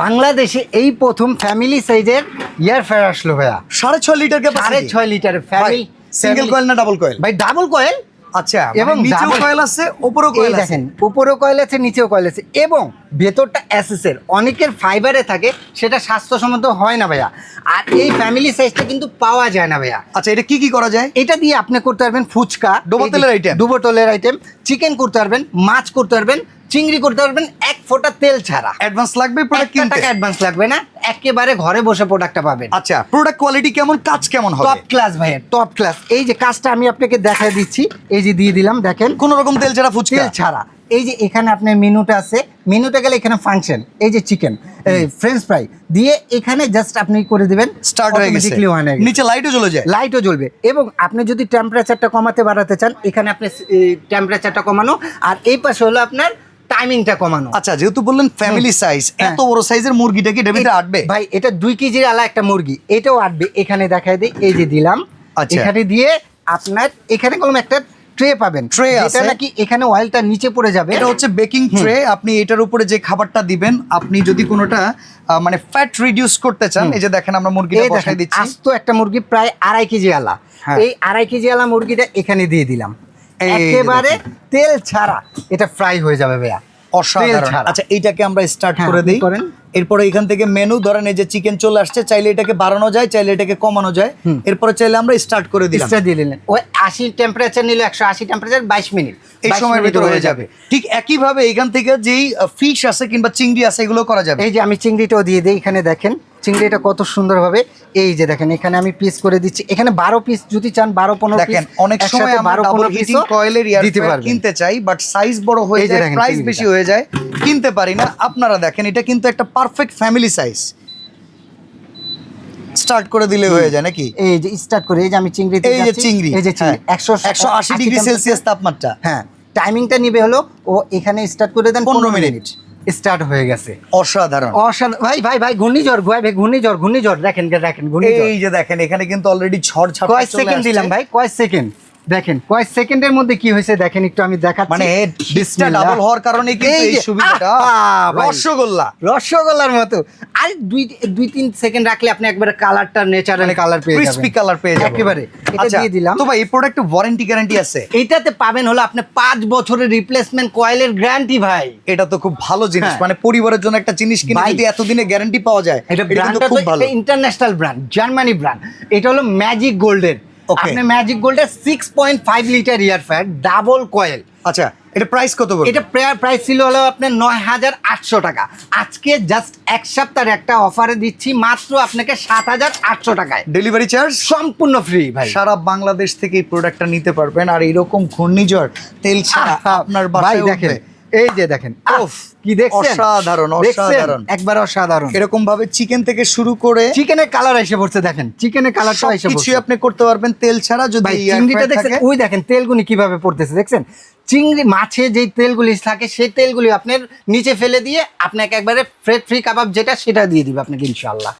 বাংলাদেশে এই প্রথম ফ্যামিলি সাইজের এয়ার ফ্রায়ার আসলো ভাইয়া। 6.5 litre capacity, 6.5 litre family. Single coil না ডাবল কয়েল? ভাই ডাবল কয়েল। আচ্ছা, এবং নিচেও কয়েল আছে, উপরেও এই কয়েল আছে। দেখেন উপরেও কয়েল আছে, নিচেও কয়েল আছে, এবং ভেতরটা এসএসের, অনেকের ফাইবারে থাকে, সেটা স্বাস্থ্যসম্মত হয় না ভাইয়া। আর এই ফ্যামিলি সাইজটা কিন্তু পাওয়া যায় না ভাইয়া। আচ্ছা, এটা কি কি করা যায়? এটা দিয়ে আপনি করতে পারবেন ফুচকা, ডুবো তেলের আইটেম, ডুবো তেলের আইটেম, চিকেন করতে পারবেন, মাছ করতে পারবেন, চিংড়ি করতে পারবেন, এক ফোঁটা তেল ছাড়া। অ্যাডভান্স লাগবে প্রোডাক্ট একটা কিনতে? টাকা অ্যাডভান্স লাগবে না, একেবারে ঘরে বসে প্রোডাক্টটা পাবেন। আচ্ছা, প্রোডাক্ট কোয়ালিটি কেমন, কাজ কেমন হবে? টপ ক্লাস ভাইয়া, টপ ক্লাস। এই যে কাজটা আমি আপনাকে দেখাই দিচ্ছি, এই যে দিয়ে দিলাম, দেখেন কোন রকম তেল ছাড়া ফুচকা, তেল ছাড়া। এই যে এখানে আপনার মেনুটা আছে, মেনুতে গেলে এখানে ফাংশন, এই যে চিকেন, ফ্রেঞ্চ ফ্রাই দিয়ে এখানে জাস্ট আপনি করে দিবেন, স্টার্ট হয়ে গেছে। নিচে লাইটও জ্বলে যায়, লাইটও জ্বলবে। এবং আপনি যদি টেম্পারেচারটা কমাতে বাড়াতে চান, এখানে আপনি টেম্পারেচারটা কমানো, আর এই পাশে হলো আপনার টাইমিংটা কমানো। আচ্ছা, যেহেতু বললেন ফ্যামিলি সাইজ, এত বড় সাইজের মুরগিটা কি ডেবিটে আটবে? ভাই এটা 2 কেজির আলা একটা মুরগি, এটাও আটবে। এখানে দেখাই দিই, এই যে দিলাম, আচ্ছা, এখানে দিয়ে আপনার এখানে কোনো একটা ট্রে পাবেন, ট্রে আছে যেটা নাকি এখানে অয়েলটা নিচে পড়ে যাবে। এটা হচ্ছে বেকিং ট্রে। আপনি এটার উপরে যে খাবারটা দিবেন, আপনি যদি কোনোটা মানে ফ্যাট রিডিউস করতে চান, এই যে দেখেন আমরা মুরগিটা বসাই দিচ্ছি। আস্ত একটা মুরগি প্রায় 2.5 কেজি আলা, এই 2.5 কেজি আলা মুরগিটা এখানে দিয়ে দিলাম, একেবারে তেল ছাড়া এটা ফ্রাই হয়ে যাবে ভাইয়া, অসাধারণ। আচ্ছা, এইটাকে আমরা স্টার্ট করে দেই। এরপরে এখান থেকে মেনু ধরেন, এই যে চিকেন চলে আসছে, চাইলে এটাকে বাড়ানো যায়, চাইলে এটাকে কমানো যায়। এরপরে চাইলে আমরা স্টার্ট করে দিলাম, স্টার্ট দিয়ে দিলেন। ওই 80 টেম্পারেচার নিলে 180 টেম্পারেচার 22 মিনিট, এই সময়ের ভিতরে হয়ে যাবে। ঠিক একই ভাবে এখান থেকে যেই ফিশ আছে কিংবা চিংড়ি আছে, এগুলো করা যাবে। এই যে আমি চিংড়িটাও দিয়ে দিই, এখানে দেখেন চিংড়িটা কত সুন্দরভাবে, এই যে দেখেন এখানে আমি পিস করে দিচ্ছি। এখানে 12 পিস যদি চান, 12-15 দেখেন, অনেক সময় আমরা ডাবল হিটিং কয়েলের এয়ার ফ্রায়ার কিনতে চাই, বাট সাইজ বড় হয়ে যায়, প্রাইস বেশি হয়ে যায়, কিনতে পারি না। আপনারা দেখেন, এটা কিন্তু একটা পারফেক্ট ফ্যামিলি সাইজ। স্টার্ট করে দিলে হয়ে যায় নাকি? এই যে স্টার্ট করে, এই যে আমি চিংড়িতে এই যে চিংড়ি, এই যে চিংড়ি 180 ডিগ্রি সেলসিয়াস তাপমাত্রা। হ্যাঁ, টাইমিংটা নিবে হলো, ও এখানে স্টার্ট করে দেন 15 মিনিট, স্টার্ট হয়ে গেছে। অসাধারণ, অসাধারণ ভাই। ভাই ভাই ঘূর্ণিঝড়, ঘূর্ণিঝড় দেখেন, ঘূর্ণিঝড়। এই যে দেখেন, এখানে কিন্তু অলরেডি ঝড় ঝাপটা কয় সেকেন্ড দিলাম ভাই, কয় সেকেন্ড দেখেন, কয় সেকেন্ডের মধ্যে কি হয়েছে দেখেন, একটু আমি দেখাচ্ছি। মানে ডিসটা ডাবল হওয়ার কারণে কিন্তু এই সুবিধাটা, রসগোল্লার মতো। আর 2-3 সেকেন্ড রাখলে আপনি একবারে কালারটা ন্যাচারাল কালার পেয়ে যাবেন, ক্রিসপি কালার পেয়ে যাবেন একেবারে। এটা দিয়ে দিলাম। তো ভাই, এই প্রোডাক্টে ওয়ারেন্টি গ্যারান্টি আছে? এটাতে পাবেন হলো আপনি 5 বছরের রিপ্লেসমেন্ট কয়েলের গ্যারান্টি ভাই। এটা তো খুব ভালো জিনিস, মানে পরিবারের জন্য একটা জিনিস কিনে যদি এতদিনে গ্যারান্টি পাওয়া যায়, এটা কিন্তু খুব ভালো। International brand, Germany brand. এটা হলো ম্যাজিক গোল্ডের। আপনি ম্যাজিক গোল্ডের 6.5 litre air fryer double coil. আচ্ছা, এটা প্রাইস কত বলবো? এটা প্রাইস ছিল হলো আপনার 9,800 টাকা। আজকে জাস্ট এক সপ্তাহের একটা অফারে দিচ্ছি মাত্র আপনাকে 7,800 টাকায়। ডেলিভারি চার্জ সম্পূর্ণ ফ্রি ভাই। সারা বাংলাদেশ থেকে এই প্রোডাক্টটা নিতে পারবেন। আর এরকম ঘূর্ণিঝড় তেল ছাড়া আপনার বাসায় দেখেন, এই যে দেখেন, কি দেখছেন, অসাধারণ, অসাধারণ, একবার অসাধারণ। এরকম ভাবে চিকেন থেকে শুরু করে চিকেনের কালার এসে পড়ছে, দেখেন চিকেনের কালারটা এসে পড়ছে। কিছু আপনি করতে পারবেন তেল ছাড়া। যদি চিংড়িটা দেখছেন, ওই দেখেন তেলগুলি কিভাবে পড়তেছে, দেখছেন চিংড়ি মাছে যেই তেলগুলি থাকে, সেই তেলগুলি আপনার নিচে ফেলে দিয়ে আপনাকে একবারে ফ্রি কাবাব যেটা, সেটা দিয়ে দিবে আপনাকে ইনশাআল্লাহ।